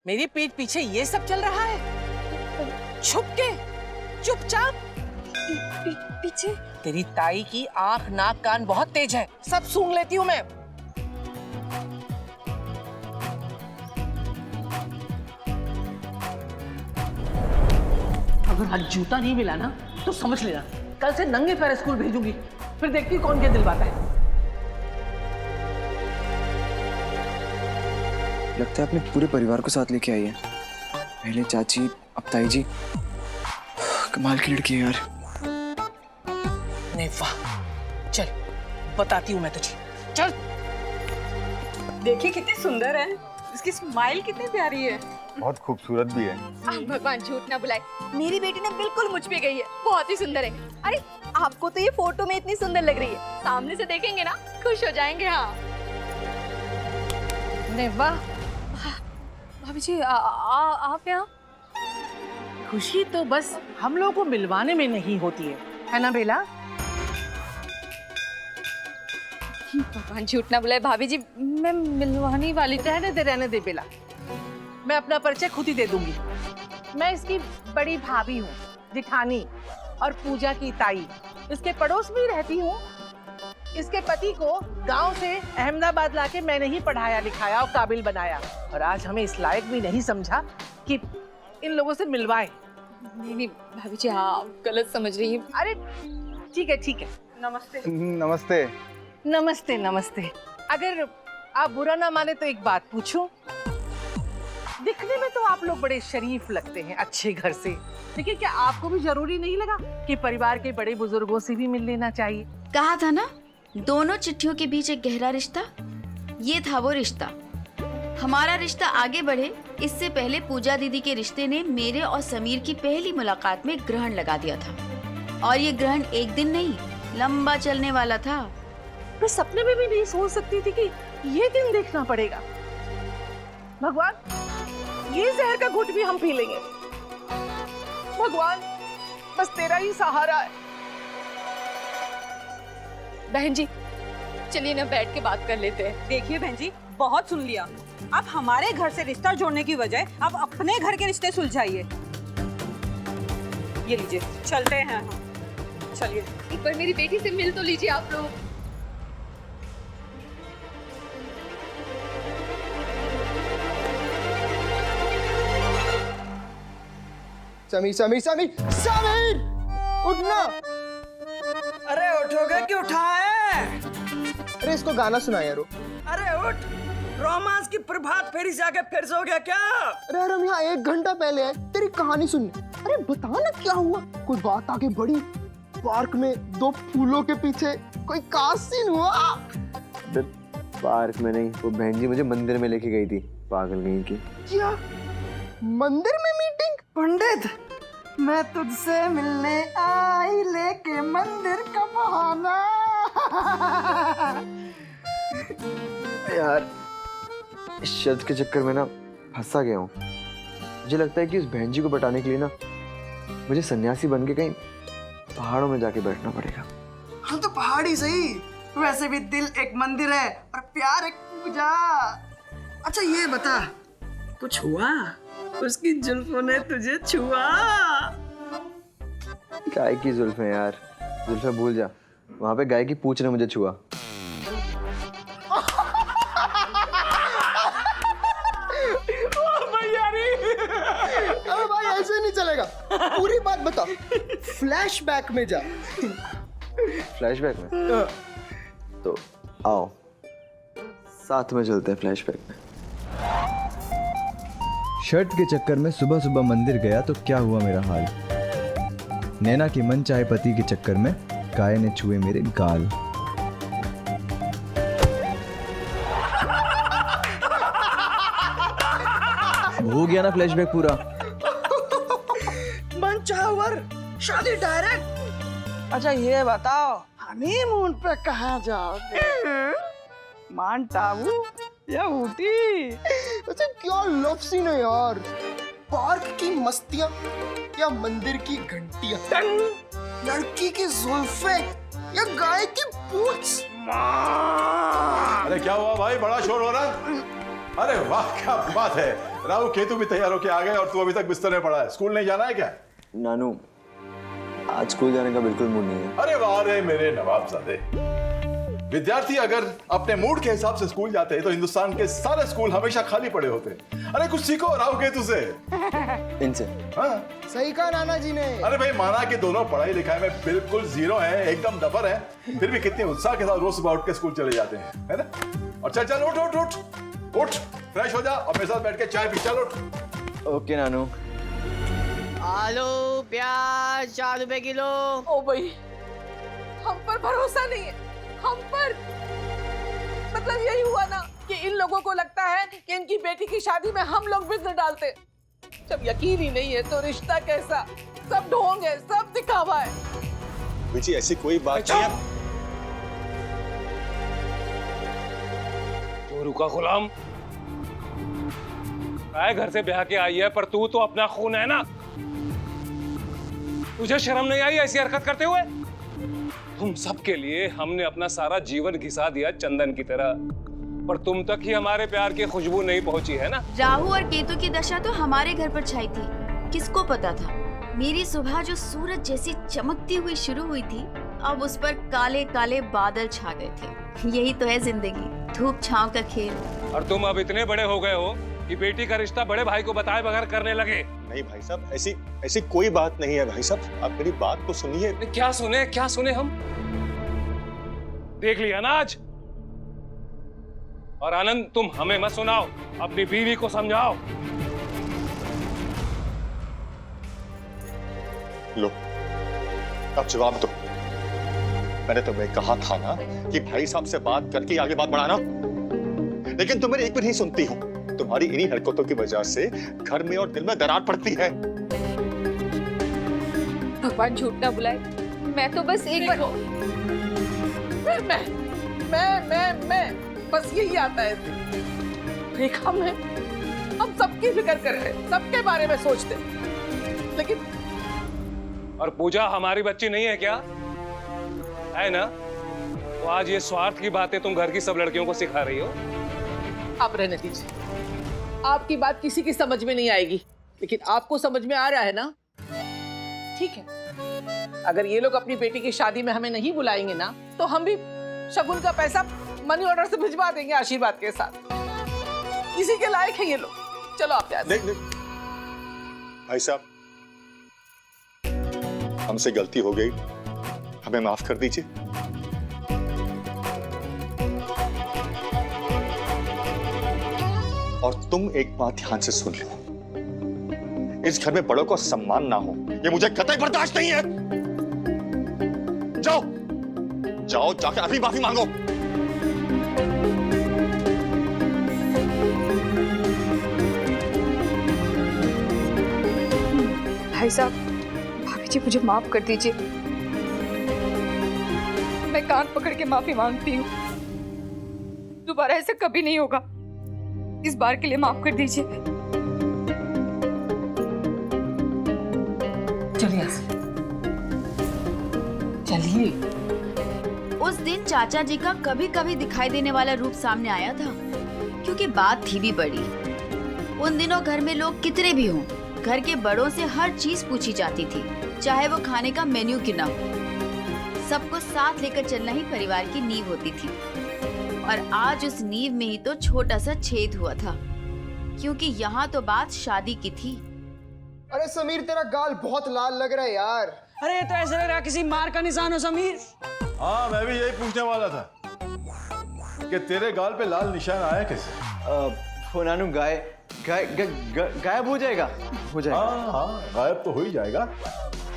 मेरी पीठ पीछे ये सब चल रहा है? छुप के, चुपचाप। पीछे? तेरी ताई की आंख नाक कान बहुत तेज है, सब सूंघ लेती हूँ मैं। अगर आज जूता नहीं मिला ना तो समझ लेना कल से नंगे पैर स्कूल भेजूंगी, फिर देखती कौन क्या दिलवाता है। लगता है अपने पूरे परिवार को साथ लेके आई है। पहले चाची, अब ताई जी। कमाल की लड़की है यार। नहीं वाह, चल बताती हूँ मैं तुझे, चल। देखिए कितनी सुंदर है, इसकी स्माइल कितनी प्यारी है। बहुत खूबसूरत भी है। भगवान झूठ ना बुलाए, मेरी बेटी ना बिल्कुल मुझ पे गई है, बहुत ही सुंदर है। अरे आपको तो ये फोटो में इतनी सुंदर लग रही है, सामने से देखेंगे ना खुश हो जाएंगे। हाँ नहीं वाह, भाभी जी आप यहाँ? खुशी तो बस हम लोगों को मिलवाने में नहीं होती है ना बेला? भगवान झूठ ना बुलाए भाभी जी, मैं मिलवाने वाली थी। रहने दे बेला, मैं अपना परिचय खुद ही दे दूंगी। मैं इसकी बड़ी भाभी हूँ, जिठानी, और पूजा की ताई। इसके पड़ोस में ही रहती हूँ। इसके पति को गांव से अहमदाबाद लाके मैंने ही पढ़ाया लिखाया और काबिल बनाया, और आज हमें इस लायक भी नहीं समझा कि इन लोगों से मिलवाए। नहीं भाभी जी, आप गलत समझ रही हैं। अरे ठीक है ठीक है, नमस्ते। नमस्ते। नमस्ते नमस्ते। अगर आप बुरा ना माने तो एक बात पूछूं? दिखने में तो आप लोग बड़े शरीफ लगते हैं, अच्छे घर से, लेकिन क्या आपको भी जरूरी नहीं लगा कि परिवार के बड़े बुजुर्गों से भी मिल लेना चाहिए? कहा था ना, दोनों चिट्ठियों के बीच एक गहरा रिश्ता। ये था वो रिश्ता। हमारा रिश्ता आगे बढ़े इससे पहले पूजा दीदी के रिश्ते ने मेरे और समीर की पहली मुलाकात में ग्रहण लगा दिया था, और ये ग्रहण एक दिन नहीं, लंबा चलने वाला था। मैं सपने में भी नहीं सोच सकती थी कि ये दिन देखना पड़ेगा। भगवान, ये जहर का घुट भी हम पी लेंगे। भगवान, बस तेरा ही सहारा है। बहन जी चलिए ना बैठ के बात कर लेते हैं। देखिए बहन जी, बहुत सुन लिया। अब हमारे घर से रिश्ता जोड़ने की बजाय अब अपने घर के रिश्ते सुलझाइए। ये लीजिए, चलते हैं हम। चलिए। एक बार मेरी बेटी से मिल तो लीजिए आप लोग। समीर समीर समीर समीर, उठना। अरे उठोगे कि उठाए? अरे इसको गाना सुना यारो। अरे उठ, रोमांस की प्रभात फेरी से आके फिर सो गया क्या? अरे यार हम यहाँ 1 घंटा पहले आए तेरी कहानी सुनने। अरे बता ना क्या हुआ, कोई बात आगे बढ़ी? पार्क में 2 फूलों के पीछे कोई खास सीन हुआ? पार्क में नहीं, वो बहन जी मुझे मंदिर में लेके गई थी, पागल कहीं की। क्या मंदिर में मीटिंग? पंडित, मैं तुझसे मिलने आई लेके मंदिर का बहाना। यार इस शर्त के चक्कर में ना फंसा गया हूँ। मुझे लगता है कि उस बहन जी को बटाने के लिए ना मुझे सन्यासी बन के कहीं पहाड़ों में जाके बैठना पड़ेगा। हाँ तो पहाड़ी सही, वैसे भी दिल एक मंदिर है और प्यार एक पूजा। अच्छा ये बता, कुछ हुआ? उसकी जुल्फों ने तुझे छुआ? गाय की जुल्फें यार, जुल्फें भूल जा। वहां पे गाय की पूंछ ने मुझे छुआ। अरे भाई ऐसे नहीं चलेगा, पूरी बात बता। फ्लैशबैक में जा। फ्लैशबैक में? तो आओ साथ में चलते हैं फ्लैशबैक में। शर्त के चक्कर में सुबह सुबह मंदिर गया तो क्या हुआ मेरा हाल। नैना के मन चाहे पति के चक्कर में गाय ने छुए मेरे गाल। हो गया ना फ्लैशबैक पूरा? मन चाहवर, शादी डायरेक्ट। अच्छा ये बताओ, हनीमून पे कहाँ जाओगे? माउंट आबू या ऊटी? अच्छा क्या लव सीन है यार। पार्क की मस्तियां या मंदिर की घंटियां, लड़की की जुल्फें या गाय की पूंछ। अरे क्या हुआ भाई, बड़ा शोर हो रहा है? अरे वाह क्या बात है, राहु केतु भी तैयार होके आ गए और तू अभी तक बिस्तर में पड़ा है। स्कूल नहीं जाना है क्या? नानू, आज स्कूल जाने का बिल्कुल मूड नहीं है। अरे वाह रे मेरे नवाबजादे। विद्यार्थी अगर अपने मूड के हिसाब से स्कूल जाते हैं तो हिंदुस्तान के सारे स्कूल हमेशा खाली पड़े होते। अरे कुछ सीखो राहु केतु से। इनसे। हाँ? सही कहा नाना जी ने। अरे भाई माना कि दोनों पढ़ाई लिखाई में बिल्कुल जीरो हैं, एकदम दफर हैं, फिर भी कितने उत्साह के साथ रोज सुबह उठ के स्कूल चले जाते हैं, है ना? और चल चल उठ उठ उठ उठ, फ्रेश हो जा और मेरे साथ बैठ के चाय पी। चल उठ। ओके नानू। आलू प्याज 4 रुपए किलो। ओ भाई, हम पर भरोसा नहीं है, हम पर। मतलब यही हुआ ना कि इन लोगों को लगता है कि इनकी बेटी की शादी में हम लोग बिजनेस डालते। जब यकीन ही नहीं है तो रिश्ता कैसा? सब ढोंग है, सब दिखावा है। बेटी ऐसी कोई बात नहीं है। तो रुका गुलाम, आए घर से ब्याह के आई है, पर तू तो अपना खून है ना। तुझे शर्म नहीं आई ऐसी हरकत करते हुए? तुम सबके लिए हमने अपना सारा जीवन घिसा दिया चंदन की तरह, पर तुम तक ही हमारे प्यार की खुशबू नहीं पहुंची है ना। राहु और केतु की दशा तो हमारे घर पर छाई थी, किसको पता था मेरी सुबह जो सूरज जैसी चमकती हुई शुरू हुई थी, अब उस पर काले काले बादल छा गए थे। यही तो है जिंदगी, धूप छांव का खेल। और तुम अब इतने बड़े हो गए हो कि बेटी का रिश्ता बड़े भाई को बताए बगैर करने लगे। नहीं भाई साहब, ऐसी कोई बात नहीं है भाई साहब, आप मेरी बात तो सुनिए। क्या सुने हम? देख लिया ना आज। और आनंद, तुम हमें मत सुनाओ, अपनी बीवी को समझाओ। लो, अब जवाब दो। मैंने तुम्हें कहा था ना कि भाई साहब से बात करके आगे बात बढ़ाना, लेकिन तुम मेरी एक भी नहीं सुनती हो। तुम्हारी इन्हीं हरकतों की वजह से घर में और दिल में दरार पड़ती है। भगवान झूठ ना बुलाए, मैं तो बस एक बार। फिर मैं बस यही आता है। देखा मैं, हम सबकी फिक्र कर रहे हैं, सबके बारे में सोचते, लेकिन और पूजा हमारी बच्ची नहीं है क्या? है ना? तो आज ये स्वार्थ की बातें तुम घर की सब लड़कियों को सिखा रही हो। आप रहने दीजिए, आपकी बात किसी की समझ में नहीं आएगी, लेकिन आपको समझ में आ रहा है ना? ठीक है, अगर ये लोग अपनी बेटी की शादी में हमें नहीं बुलाएंगे ना, तो हम भी शगुन का पैसा मनी ऑर्डर से भिजवा देंगे आशीर्वाद के साथ। किसी के लायक है ये लोग। चलो आप जाते। नहीं भाई साहब, हमसे गलती हो गई, हमें माफ कर दीजिए। और तुम एक बात ध्यान से सुन लो, इस घर में बड़ों को सम्मान ना हो, ये मुझे कतई बर्दाश्त नहीं है। जाओ जाओ, जाके अभी माफी मांगो। भाई साहब, भाभी जी मुझे माफ कर दीजिए। मैं कान पकड़ के माफी मांगती हूँ, दोबारा ऐसा कभी नहीं होगा। इस बार के लिए माफ कर दीजिए। चलिए चलिए। उस दिन चाचा जी का कभी कभी दिखाई देने वाला रूप सामने आया था, क्योंकि बात थी भी बड़ी। उन दिनों घर में लोग कितने भी हों, घर के बड़ों से हर चीज पूछी जाती थी, चाहे वो खाने का मेन्यू क्यों ना हो। सबको साथ लेकर चलना ही परिवार की नींव होती थी। और आज उस नींव में ही तो छोटा सा छेद हुआ था, क्योंकि यहाँ तो बात शादी की थी। अरे समीर, तेरा गाल बहुत लाल लग रहा है यार। अरे तो ऐसा लग रहा किसी मार का निशान हो समीर। हाँ, मैं भी यही पूछने वाला था कि तेरे गाल पे लाल निशान आया कैसे? वो नानू गायब हो जाएगा। हाँ, गायब तो हो ही जाएगा।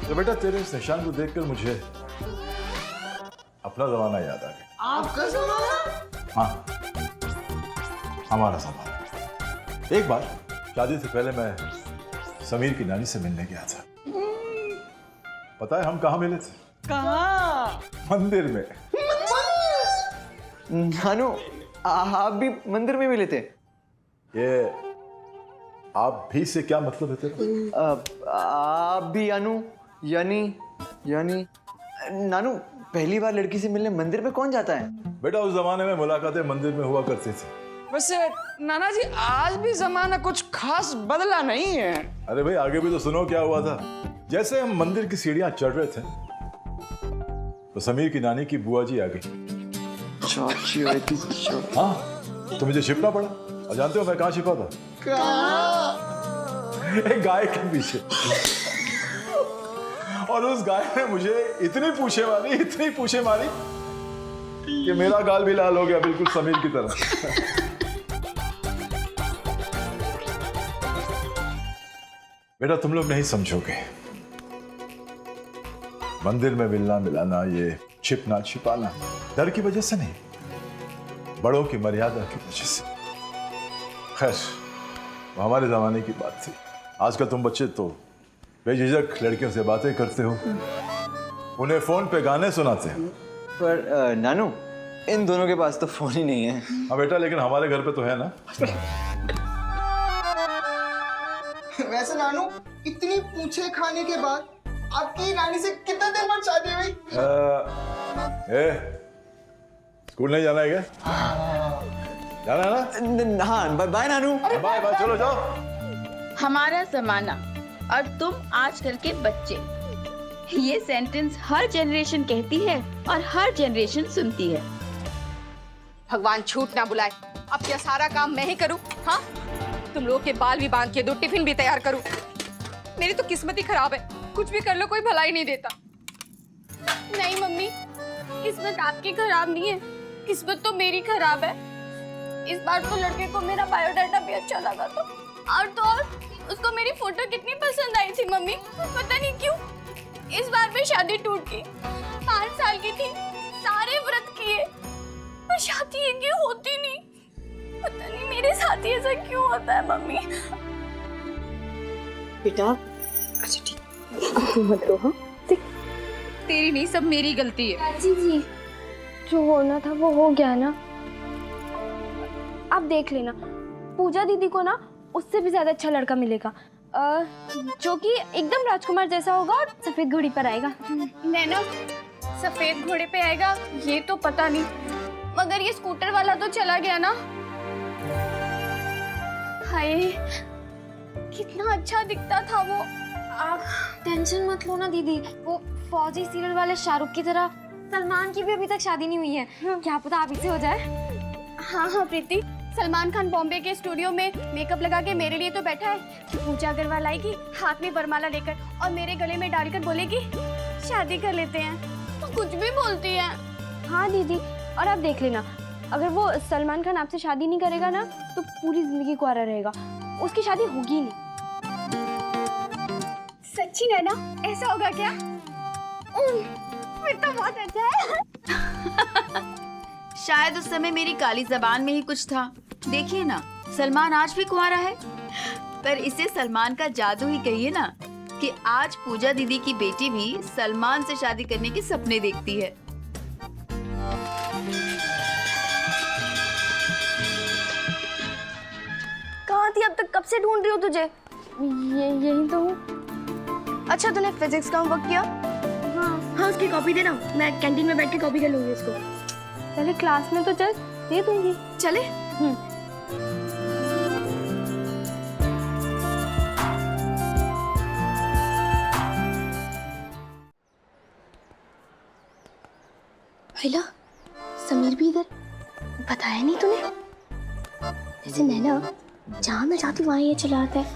तो बेटा, तेरे इस निशान को देखकर मुझे अपना जमाना याद आ गया। आपका जमाना? हाँ, हमारा जमाना। एक बार शादी से पहले मैं समीर की नानी से मिलने गया था। पता है हम कहाँ मिले थे? कहाँ? मंदिर में। नानू, आप भी मंदिर में मिले थे? ये आप भी से क्या मतलब है तेरा? आप भी यानी नानू, पहली बार लड़की से मिलने मंदिर में कौन जाता है? बेटा, उस जमाने में मुलाकातें मंदिर में हुआ करती थी। वैसे नाना जी आज भी जमाना कुछ खास बदला नहीं है। अरे भाई आगे भी तो सुनो क्या हुआ था। जैसे हम मंदिर की सीढ़ियां चढ़ रहे थे तो समीर की नानी की बुआ जी आ गई। चाची आई थी। हाँ, तो मुझे छिपना पड़ा। और जानते हो मैं कहाँ छिपा था? एक गाय के पीछे। और उस गाय ने मुझे इतनी पूछे मारी कि मेरा गाल भी लाल हो गया, बिल्कुल समीर की तरह। बेटा तुम लोग नहीं समझोगे, मंदिर में मिलना मिलाना, ये छिपना छिपाना डर की वजह से नहीं, बड़ों की मर्यादा की वजह से। खैर वो हमारे जमाने की बात थी। आजकल तुम बच्चे तो बेझिझक लड़कियों से बातें करते हो, उन्हें फोन पे गाने सुनाते हो। पर नानू इन दोनों के पास तो फोन ही नहीं है। हाँ बेटा, लेकिन हमारे घर पे तो है ना। वैसे नानू, इतनी पूछे खाने के बाद आपकी रानी से कितने दिन बाद शादी हुई? स्कूल नहीं जाना है क्या? जाना है ना? हाँ बाय नानू। बाय बाय, चलो जाओ। हमारा जमाना और तुम आजकल के बच्चे, ये सेंटेंस हर जनरेशन कहती है और हर जनरेशन सुनती है। भगवान झूठ ना बुलाए, अब क्या सारा काम मैं ही करूं? हाँ, तुम लोगों के बाल भी बांध के दो, टिफिन भी तैयार करूं। मेरी तो किस्मत ही खराब है, कुछ भी कर लो कोई भलाई नहीं देता। नहीं मम्मी, किस्मत आपकी खराब नहीं है, किस्मत तो मेरी खराब है। इस बार तो लड़के को मेरा बायोडाटा भी अच्छा लगा तो और उसको मेरी फोटो कितनी पसंद आई थी मम्मी, पता नहीं क्यों इस बार भी शादी टूट गई। 5 साल की थी, सारे व्रत किए पर शादी एक होती नहीं। पता नहीं मेरे साथ ही ऐसा क्यों होता है मम्मी। बेटा अच्छा ठीक, मत रो। हाँ तेरी नहीं, सब मेरी गलती है। चाची जी, जो होना था वो हो गया ना। आप देख लेना, पूजा दीदी को ना उससे भी ज्यादा अच्छा लड़का मिलेगा, जो कि एकदम राजकुमार जैसा होगा और सफेद घोड़ी पर आएगा। नैना, सफेद घोड़े पे आएगा ये तो पता नहीं, मगर ये स्कूटर वाला तो चला गया ना। हाय कितना अच्छा दिखता था वो। आप टेंशन मत लो ना दीदी, वो फौजी सीरियल वाले शाहरुख की तरह सलमान की भी अभी तक शादी नहीं हुई है। क्या पता आप ही से हो जाए। हाँ हाँ प्रीति, सलमान खान बॉम्बे के स्टूडियो में मेकअप लगा के मेरे लिए तो बैठा है कि पूजा अग्रवाल आएगी हाथ में वरमाला लेकर और मेरे गले में डालकर बोलेगी शादी कर लेते हैं। तो कुछ भी बोलती है। हाँ दीदी, और आप देख लेना, अगर वो सलमान खान आपसे शादी नहीं करेगा ना तो पूरी जिंदगी कुंवारा रहेगा, उसकी शादी होगी नहीं। सच्ची नैना, ऐसा होगा क्या? फिर तो बहुत अच्छा है। शायद उस समय मेरी काली जबान में ही कुछ था। देखिए ना, सलमान आज भी कुंवारा है, पर इसे सलमान का जादू ही कहिए ना कि आज पूजा दीदी की बेटी भी सलमान से शादी करने के सपने देखती है। कहाँ थी अब तक, कब से ढूंढ रही हूँ तुझे? यही तो हूँ। अच्छा तूने फिजिक्स का होमवर्क किया? हाँ उसकी कॉपी देना, मैं कैंटीन में बैठ के कॉपी कर लूंगी इसको। पहले क्लास में तो चल, दे दूंगी। चले? हेलो, समीर भी इधर? बताया नहीं तूने? जैसे नैना, जहाँ मैं जाती वहाँ ये चला आता है,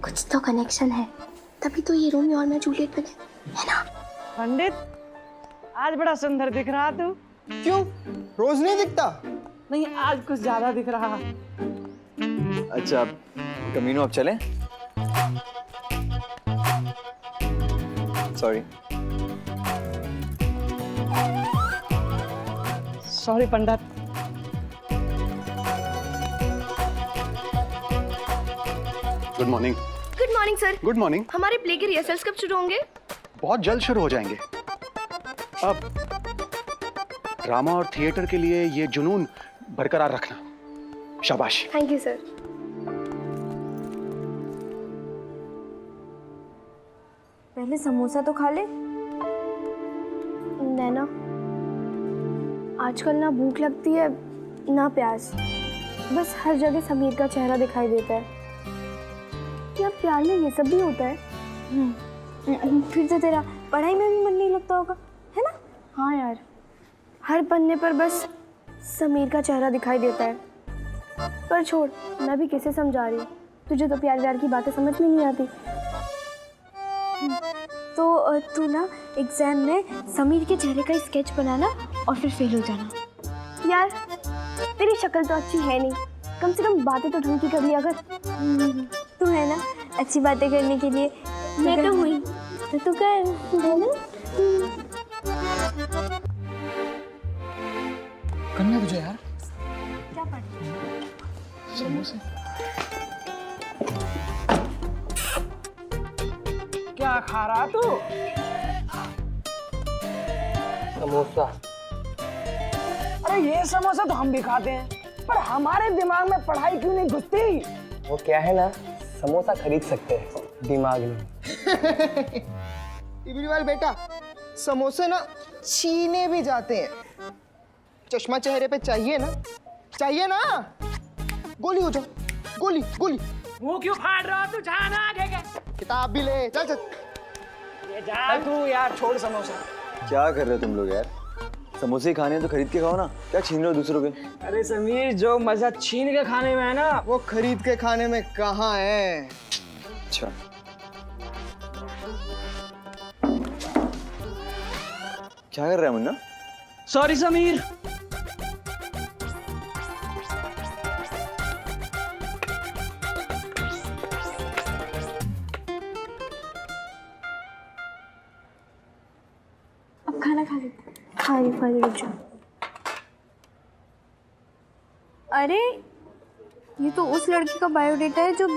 कुछ तो कनेक्शन है, तभी तो ये रोमियो और मैं जूलियट बने, है ना? पंडित, आज बड़ा सुंदर दिख रहा तू। क्यों, रोज नहीं दिखता? नहीं, आज कुछ ज्यादा दिख रहा। अच्छा कमीनो, अब चलें? Sorry. Sorry Pandit. Good morning. Good morning sir. Good morning. हमारे प्ले के रिहर्सल्स कब शुरू होंगे? बहुत जल्द शुरू हो जाएंगे। अब ड्रामा और थिएटर के लिए ये जुनून बरकरार रखना। शाबाश। Thank you sir. पहले समोसा तो खा ले। नैना, आजकल ना भूख लगती है ना प्यास। बस हर जगह समीर का चेहरा दिखाई देता है। क्या प्यार में ये सब भी होता है? फिर तो तेरा पढ़ाई में भी मन नहीं लगता होगा, है ना? हाँ यार, हर पन्ने पर बस समीर का चेहरा दिखाई देता है। पर छोड़, मैं भी कैसे समझा रही हूँ, तुझे तो प्यार व्यार की बातें समझ में नहीं आती। तो तू ना एग्जाम में समीर के चेहरे का स्केच बनाना और फिर फेल हो जाना। यार तेरी शक्ल तो अच्छी है नहीं, कम से कम बातें तो ढंग की कर लिया कर। तू है ना अच्छी बातें करने के लिए। मैं तो हुई तो तू कर, है ना? करना तुझे यार। क्या पढ़? समोसे। क्या खा रहा तू? समोसा। अरे ये समोसा तो हम भी खाते हैं, पर हमारे दिमाग में पढ़ाई क्यों नहीं घुसती? वो क्या है ना, समोसा खरीद सकते हैं, दिमाग नहीं। इबरीवाल बेटा, समोसे ना छीने भी जाते हैं। चश्मा चेहरे पे चाहिए ना, चाहिए ना? गोली हो जाओ, गोली गोली। मुंह क्यों फाड़ रहा तू? जाना आगे के। किताब भी ले, चल चल। ये जा तू यार, छोड़ समोसा। क्या कर रहे हो तुम लोग यार? समोसे खाने हैं तो खरीद के खाओ ना, क्या छीन रहे हो दूसरों के? अरे समीर, जो मजा छीन के खाने में है ना, वो खरीद के खाने में कहाँ है? अच्छा, क्या कर रहा है मुन्ना? सॉरी समीर। अब खाना खा ले। खा ले रुक जाओ। अरे ये तो उस लड़की का बायोडेटा है जो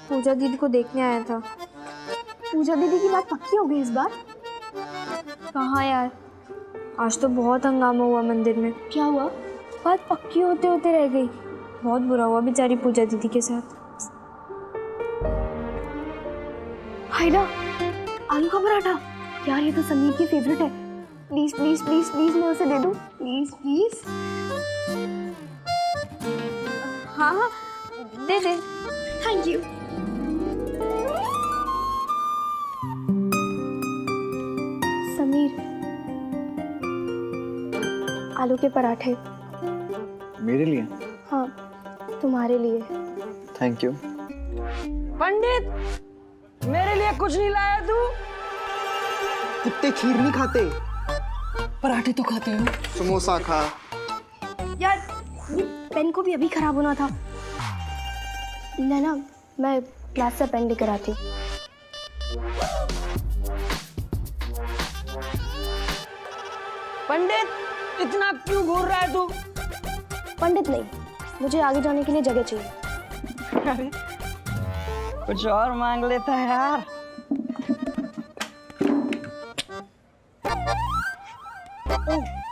पूजा दीदी को देखने आया था। पूजा दीदी की बात पक्की हो गई इस बार? कहाँ यार, आज तो बहुत हंगामा हुआ मंदिर में। क्या हुआ? बात पक्की होते होते रह गई। बहुत बुरा हुआ बेचारी पूजा दीदी के साथ। हाइडा, आलू का पराठा। यार ये तो समीर की फेवरेट है। प्लीज प्लीज प्लीज प्लीज मैं उसे दे दूं, प्लीज प्लीज। हाँ हाँ दे दे, थैंक यू। समीर, आलू के पराठे। मेरे लिए? हाँ तुम्हारे लिए। Thank you. पंडित, मेरे लिए कुछ नहीं लाया तू? कुत्ते खीर नहीं खाते, पराठे तो खाते हो। समोसा खा। यार ये पेन को भी अभी खराब होना था। ना मैं क्लास से पेन लेकर आती हूँ। पंडित, इतना क्यों घूर रहा है तू? पंडित नहीं, मुझे आगे जाने के लिए जगह चाहिए। अरे कुछ और मांग लेता है यार।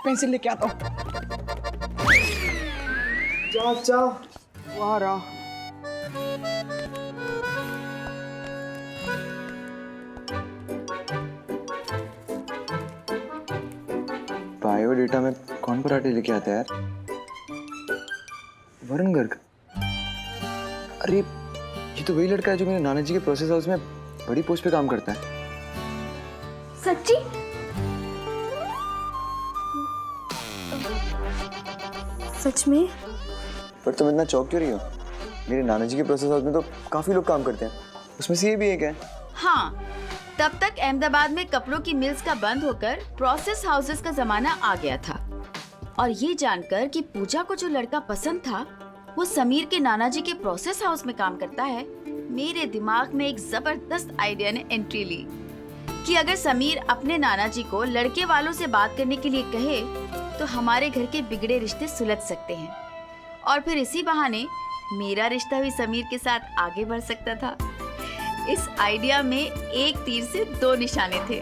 पेंसिल लेके आता हूँ। जा वहाँ रहा। बायोडेटा में कौन पराठे लेके आता है यार? वरुण गर्ग। अरे ये तो वही लड़का है जो मेरे नाना जी के प्रोसेस हाउस में बड़ी पोस्ट पे काम करता है। सच्ची? सच में? पर तुम इतना चौंक क्यों रही हो? मेरे नाना जी के प्रोसेस हाउस में तो काफी लोग काम करते हैं, उसमें से ये भी एक है। हाँ, तब तक अहमदाबाद में कपड़ों की मिल्स का बंद होकर प्रोसेस हाउसेस का जमाना आ गया था। और ये जानकर कि पूजा को जो लड़का पसंद था वो समीर के नाना जी के प्रोसेस हाउस में काम करता है, मेरे दिमाग में एक जबरदस्त आइडिया ने एंट्री ली कि अगर समीर अपने नाना जी को लड़के वालों से बात करने के लिए कहे तो हमारे घर के बिगड़े रिश्ते सुलझ सकते हैं और फिर इसी बहाने मेरा रिश्ता भी समीर के साथ आगे बढ़ सकता था। इस आइडिया में एक तीर से दो निशाने थे।